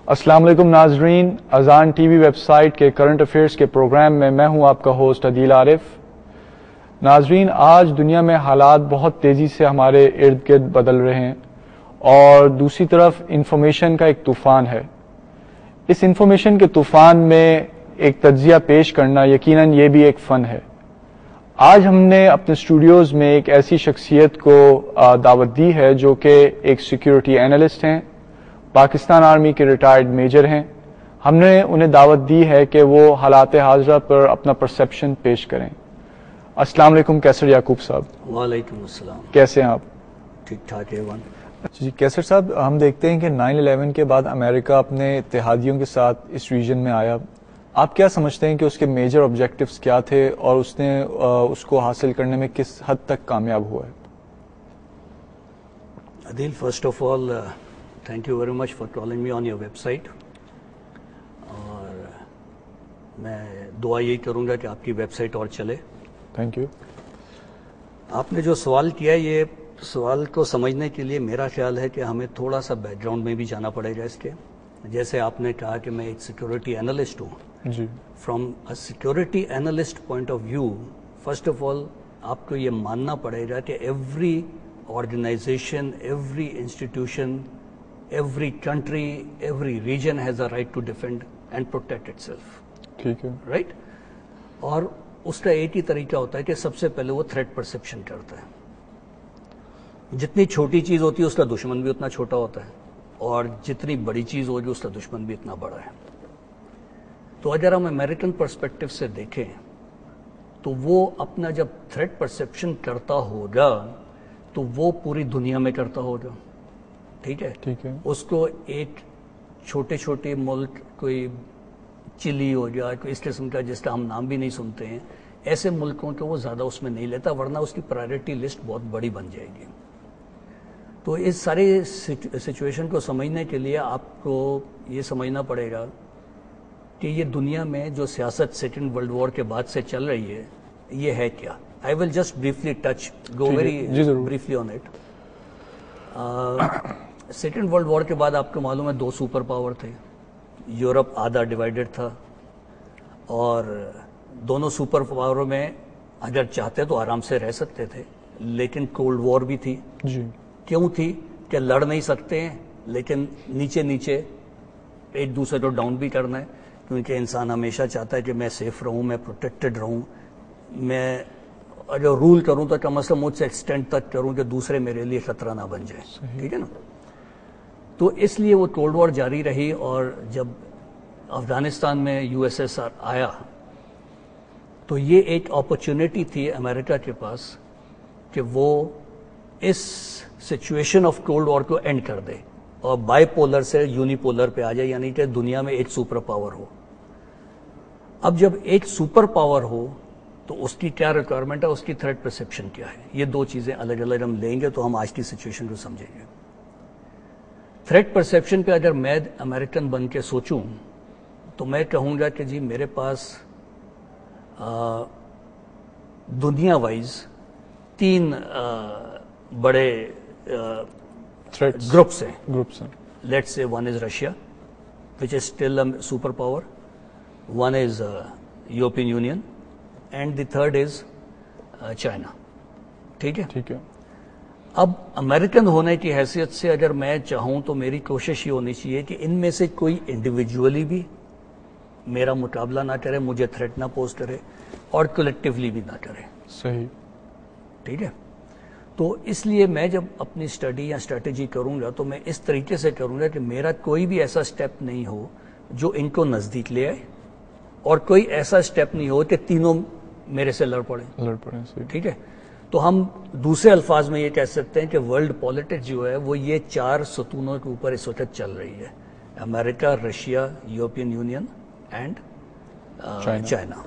السلام علیکم ناظرین، اذان ٹی وی ویب سائٹ کے کرنٹ افیئرس کے پروگرام میں ہوں آپ کا ہوسٹ عدیل عارف۔ ناظرین، آج دنیا میں حالات بہت تیزی سے ہمارے ارد گرد بدل رہے ہیں اور دوسری طرف انفارمیشن کا ایک طوفان ہے۔ اس انفارمیشن کے طوفان میں ایک تجزیہ پیش کرنا یقیناً یہ بھی ایک فن ہے۔ آج ہم نے اپنے اسٹوڈیوز میں ایک ایسی شخصیت کو دعوت دی ہے جو کہ ایک سیکیورٹی اینالسٹ ہیں، پاکستان آرمی کے ریٹائرڈ میجر ہیں۔ ہم نے انہیں دعوت دی ہے کہ وہ حالات حاضرہ پر اپنا پرسپشن پیش کریں۔ السلام علیکم کیسر یعقوب صاحب۔ وعلیکم السلام۔ کیسے ہیں آپ؟ ٹھیک ٹھاک ہے ون۔ جی کیسر صاحب، ہم دیکھتے ہیں کہ 9/11 کے بعد امریکہ اپنے اتحادیوں کے ساتھ اس ریجن میں آیا۔ آپ کیا سمجھتے ہیں کہ اس کے میجر آبجیکٹیوز کیا تھے اور اس نے اس کو حاصل کرنے میں کس حد تک کامیاب ہوا ہے؟ Adeel, first of all thank you very much for calling me on your website, اور میں دعا یہی کروں گا کہ آپ کی ویب سائٹ اور چلے۔ Thank you. آپ نے جو سوال کیا، یہ سوال کو سمجھنے کے لیے میرا خیال ہے کہ ہمیں تھوڑا سا بیک گراؤنڈ میں بھی جانا پڑے گا اس کے۔ جیسے آپ نے کہا کہ میں ایک سیکورٹی اینالسٹ ہوں، جی from a security analyst point of view, first of all آپ کو یہ ماننا پڑے گا کہ every organisation, every institution, every country, every region has a right to defend and protect itself, ٹھیک ہے۔ رائٹ؟ اور اس کا ایک ہی طریقہ ہوتا ہے کہ سب سے پہلے وہ تھریٹ پرسیپشن کرتا ہے۔ جتنی چھوٹی چیز ہوتی ہے اس کا دشمن بھی اتنا چھوٹا ہوتا ہے، اور جتنی بڑی چیز ہوگی اس کا دشمن بھی اتنا بڑا ہے۔ تو اگر ہم امریکن پرسپیکٹو سے دیکھیں تو وہ اپنا جب تھریٹ پرسیپشن کرتا ہوگا تو وہ پوری دنیا میں کرتا ہوگا، ٹھیک ہے؟ ٹھیک ہے۔ اس کو ایک چھوٹے چھوٹے ملک، کوئی چلی ہو گیا، کوئی اس قسم کا جس کا ہم نام بھی نہیں سنتے ہیں، ایسے ملکوں کو وہ زیادہ اس میں نہیں لیتا، ورنہ اس کی پرائرٹی لسٹ بہت بڑی بن جائے گی۔ تو اس ساری سچویشن کو سمجھنے کے لیے آپ کو یہ سمجھنا پڑے گا کہ یہ دنیا میں جو سیاست سیکنڈ ورلڈ وار کے بعد سے چل رہی ہے یہ ہے کیا۔ I will just briefly touch go very briefly on it. Second World War کے بعد آپ کو معلوم ہے 2 سپر پاور تھے، یورپ آدھا ڈیوائیڈڈ تھا، اور دونوں سپر پاوروں میں اگر چاہتے تو آرام سے رہ سکتے تھے، لیکن کولڈ وار بھی تھی۔ جی کیوں تھی؟ کہ لڑ نہیں سکتے ہیں لیکن نیچے نیچے ایک دوسرے کو ڈاؤن بھی کرنا ہے، کیونکہ انسان ہمیشہ چاہتا ہے کہ میں سیف رہوں، میں پروٹیکٹڈ رہوں، میں اگر رول کروں تو کم از کم مجھ سے ایکسٹینڈ تک کروں کہ دوسرے میرے لیے خطرہ نہ بن جائے، ٹھیک ہے نا؟ تو اس لیے وہ کولڈ وار جاری رہی، اور جب افغانستان میں USSR آیا تو یہ ایک اپرچونٹی تھی امریکہ کے پاس کہ وہ اس سچویشن آف کولڈ وار کو اینڈ کر دے اور بائی پولر سے یونی پولر پہ آ جائے، یعنی کہ دنیا میں ایک سپر پاور ہو۔ اب جب ایک سپر پاور ہو تو اس کی کیا ریکوائرمنٹ ہے، اس کی تھریٹ پرسیپشن کیا ہے، یہ 2 چیزیں الگ الگ ہم لیں گے تو ہم آج کی سچویشن کو سمجھیں گے۔ تھریٹ پرسیپشن پہ اگر میں امریکن بن کے سوچوں تو میں کہوں گا کہ جی میرے پاس دنیا وائز 3 بڑے گروپس ہیں۔ Let's say one is Russia which is still a super power, one is European Union, and the third is China, ٹھیک ہے؟ ٹھیک ہے۔ اب امریکن ہونے کی حیثیت سے اگر میں چاہوں تو میری کوشش یہ ہونی چاہیے کہ ان میں سے کوئی انڈیویجولی بھی میرا مقابلہ نہ کرے، مجھے تھریٹ نہ پوز کرے، اور کلیکٹیولی بھی نہ کرے، صحیح، ٹھیک ہے؟ تو اس لیے میں جب اپنی اسٹڈی یا اسٹریٹجی کروں گا تو میں اس طریقے سے کروں گا کہ میرا کوئی بھی ایسا اسٹیپ نہیں ہو جو ان کو نزدیک لے آئے، اور کوئی ایسا اسٹیپ نہیں ہو کہ تینوں میرے سے لڑ پڑیں، ٹھیک ہے؟ تو ہم دوسرے الفاظ میں یہ کہہ سکتے ہیں کہ ورلڈ پالیٹکس جو ہے وہ یہ 4 ستونوں کے اوپر اس وقت چل رہی ہے: America, Russia, European Union and China.